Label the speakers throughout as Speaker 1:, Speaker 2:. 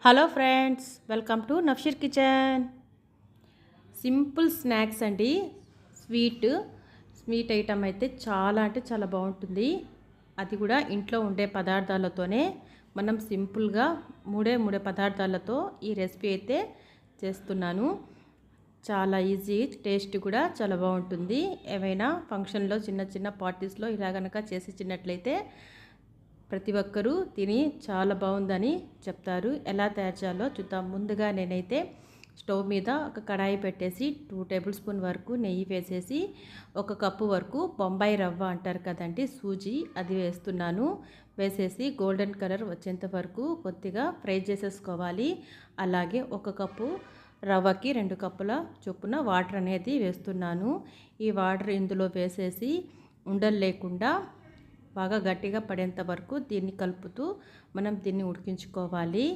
Speaker 1: Hello friends, welcome to Nafsheer kitchen. Simple snacks అండి. Sweet item అయితే చాలా అంటే చాలా బాగుంటుంది. అది కూడా ఇంట్లో ఉండే పదార్థాలతోనే మనం సింపుల్గా మూడే పదార్థాలతో ఈ రెసిపీ అయితే చేస్తున్నాను. చాలా ఈజీ, టేస్ట్ కూడా చాలా బాగుంటుంది. ఏవైనా ఫంక్షన్లో చిన్న చిన్న పార్టీస్లో ఇలా కనుక చేసి చిన్నట్లయితే ప్రతి ఒక్కరూ తిని చాలా బాగుందని చెప్తారు. ఎలా తయారు చేయాలో చూద్దాం. ముందుగా నేనైతే స్టవ్ మీద ఒక కడాయి పెట్టేసి 2 టేబుల్ స్పూన్ వరకు నెయ్యి వేసేసి 1 కప్పు వరకు బొంబాయి రవ్వ అంటారు కదండి, సూజీ, అది వేస్తున్నాను. వేసేసి గోల్డెన్ కలర్ వచ్చేంత వరకు కొద్దిగా ఫ్రై చేసేసుకోవాలి. అలాగే 1 కప్పు రవ్వకి 2 కప్పుల చొప్పున వాటర్ అనేది వేస్తున్నాను. ఈ వాటర్ ఇందులో వేసేసి ఉండలు లేకుండా బాగా గట్టిగా పడేంత వరకు దీన్ని కలుపుతూ మనం దీన్ని ఉడికించుకోవాలి.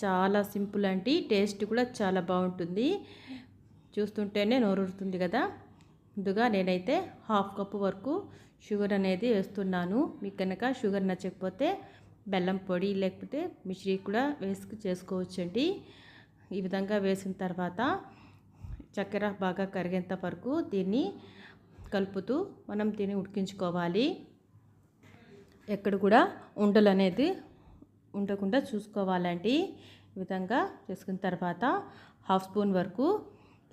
Speaker 1: చాలా సింపుల్ అండి. టేస్ట్ కూడా చాలా బాగుంటుంది. చూస్తుంటేనే నోరూరుతుంది కదా. ముందుగా నేనైతే 1/2 కప్పు వరకు షుగర్ అనేది వేస్తున్నాను. మీకు కనుక షుగర్ నచ్చకపోతే బెల్లం పొడి లేకపోతే మిశ్రీ కూడా వేసుకు చేసుకోవచ్చండి. ఈ విధంగా వేసిన తర్వాత చక్కెర బాగా కరిగేంత వరకు దీన్ని కలుపుతూ మనం దీన్ని ఉడికించుకోవాలి. ఎక్కడ కూడా ఉండలు అనేది ఉండకుండా చూసుకోవాలండి. ఈ విధంగా చేసుకున్న తర్వాత 1/2 స్పూన్ వరకు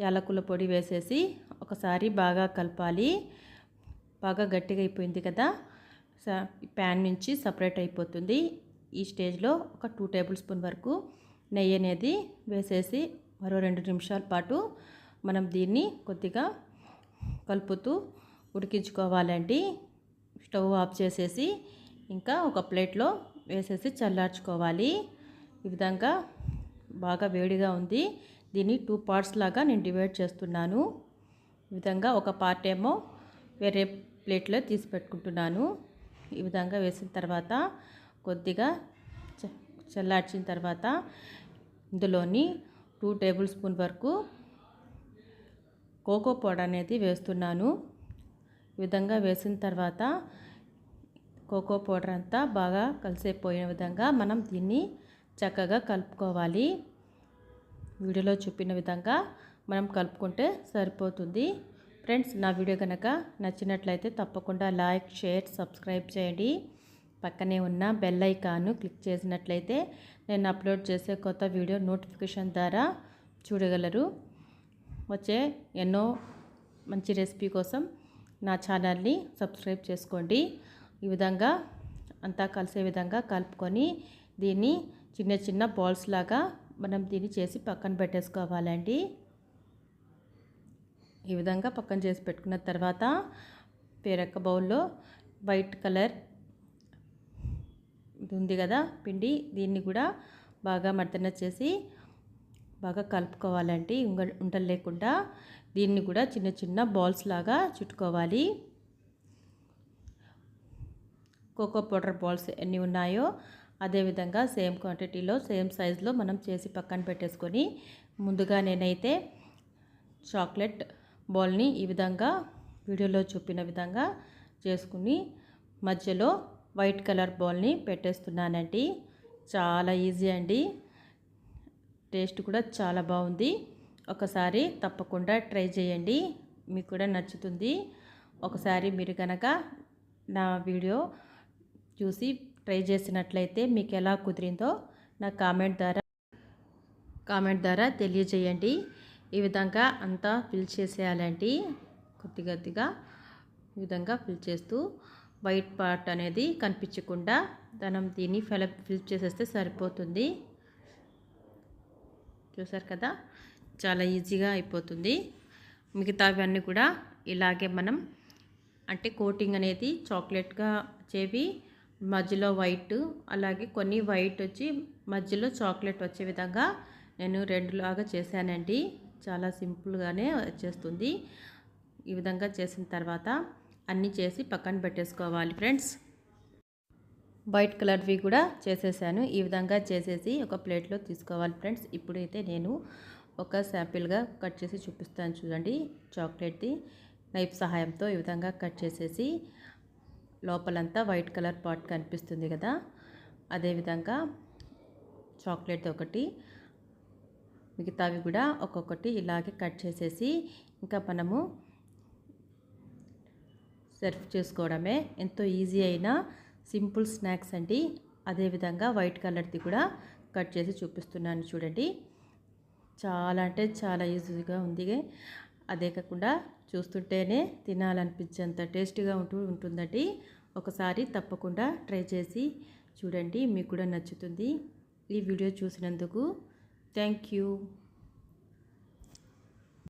Speaker 1: యాలకుల పొడి వేసేసి ఒకసారి బాగా కలపాలి. బాగా గట్టిగా అయిపోయింది కదా, ప్యాన్ నుంచి సపరేట్ అయిపోతుంది. ఈ స్టేజ్లో ఒక 2 టేబుల్ స్పూన్ వరకు నెయ్యి అనేది వేసేసి మరో 2 నిమిషాల పాటు మనం దీన్ని కొద్దిగా కలుపుతూ ఉడికించుకోవాలండి. స్టవ్ ఆఫ్ చేసేసి ఇంకా ఒక ప్లేట్లో వేసేసి చల్లార్చుకోవాలి. ఈ విధంగా బాగా వేడిగా ఉంది. దీన్ని 2 పార్ట్స్ లాగా నేను డివైడ్ చేస్తున్నాను. ఈ విధంగా ఒక పార్ట్ ఏమో వేరే ప్లేట్లో తీసి పెట్టుకుంటున్నాను. ఈ విధంగా వేసిన తర్వాత కొద్దిగా చల్లార్చిన తర్వాత ఇందులోని 2 టేబుల్ స్పూన్ వరకు కోకో పౌడర్ అనేది వేస్తున్నాను. ఈ విధంగా వేసిన తర్వాత కోకో పౌడర్ అంతా బాగా కలిసిపోయిన విధంగా మనం దీన్ని చక్కగా కలుపుకోవాలి. వీడియోలో చూపిన విధంగా మనం కలుపుకుంటే సరిపోతుంది. ఫ్రెండ్స్, నా వీడియో కనుక నచ్చినట్లయితే తప్పకుండా లైక్, షేర్, సబ్స్క్రైబ్ చేయండి. పక్కనే ఉన్న బెల్ ఐకాన్ను క్లిక్ చేసినట్లయితే నేను అప్లోడ్ చేసే కొత్త వీడియో నోటిఫికేషన్ ద్వారా చూడగలరు. వచ్చే ఎన్నో మంచి రెసిపీ కోసం నా ఛానల్ని సబ్స్క్రైబ్ చేసుకోండి. ఈ విధంగా అంతా కలిసే విధంగా కలుపుకొని దీన్ని చిన్న చిన్న బాల్స్ లాగా మనం దీన్ని చేసి పక్కన పెట్టేసుకోవాలండి. ఈ విధంగా పక్కన చేసి పెట్టుకున్న తర్వాత వేరొక బౌల్లో వైట్ కలర్ ఇది ఉంది కదా పిండి, దీన్ని కూడా బాగా మర్దన చేసి బాగా కలుపుకోవాలండి. ఉండలు లేకుండా దీన్ని కూడా చిన్న చిన్న బాల్స్ లాగా చుట్టుకోవాలి. కోకో పౌడర్ బాల్స్ ఎన్ని ఉన్నాయో అదేవిధంగా సేమ్ క్వాంటిటీలో సేమ్ సైజులో మనం చేసి పక్కన పెట్టేసుకొని ముందుగా నేనైతే చాక్లెట్ బాల్ని ఈ విధంగా వీడియోలో చూపిన విధంగా చేసుకుని మధ్యలో వైట్ కలర్ బాల్ని పెట్టేస్తున్నానండి. చాలా ఈజీ అండి. టేస్ట్ కూడా చాలా బాగుంది. ఒకసారి తప్పకుండా ట్రై చేయండి, మీకు కూడా నచ్చుతుంది. ఒకసారి మీరు కనుక నా వీడియో చూసి ట్రై చేసినట్లయితే మీకు ఎలా కుదిరిందో నా కామెంట్ ద్వారా తెలియజేయండి. ఈ విధంగా అంతా ఫిల్ చేసేయాలండి. కొద్దిగా ఈ విధంగా ఫిల్ చేస్తూ వైట్ పార్ట్ అనేది కనిపించకుండా మనం దీన్ని ఫిల్ చేసేస్తే సరిపోతుంది. చూసారు కదా, చాలా ఈజీగా అయిపోతుంది. మిగతావన్నీ కూడా ఇలాగే మనం అంటే కోటింగ్ అనేది చాక్లెట్గా చేవి మధ్యలో వైట్, అలాగే కొన్ని వైట్ వచ్చి మధ్యలో చాక్లెట్ వచ్చే విధంగా నేను 2 లాగా చేశానండి. చాలా సింపుల్గానే వచ్చేస్తుంది. ఈ విధంగా చేసిన తర్వాత అన్నీ చేసి పక్కన పెట్టేసుకోవాలి ఫ్రెండ్స్. వైట్ కలర్వి కూడా చేసేసాను. ఈ విధంగా చేసేసి ఒక ప్లేట్లో తీసుకోవాలి ఫ్రెండ్స్. ఇప్పుడైతే నేను ఒక శాంపిల్గా కట్ చేసి చూపిస్తాను చూడండి. చాక్లెట్ది నైఫ్ సహాయంతో ఈ విధంగా కట్ చేసేసి లోపలంతా వైట్ కలర్ పార్ట్ కనిపిస్తుంది కదా, అదేవిధంగా చాక్లెట్ ఒకటి, మిగతావి కూడా ఒక్కొక్కటి ఇలాగే కట్ చేసేసి ఇంకా మనము సర్వ్ చేసుకోవడమే. ఎంతో ఈజీ అయిన సింపుల్ స్నాక్స్ అండి. అదేవిధంగా వైట్ కలర్ది కూడా కట్ చేసి చూపిస్తున్నాను చూడండి. చాలా అంటే చాలా ఈజీగా ఉంది. అదే కాకుండా చూస్తుంటేనే తినాలనిపించేంత టేస్టీగా ఉంటుందండి. ఒకసారి తప్పకుండా ట్రై చేసి చూడండి, మీకు కూడా నచ్చుతుంది. ఈ వీడియో చూసినందుకు థ్యాంక్ యూ.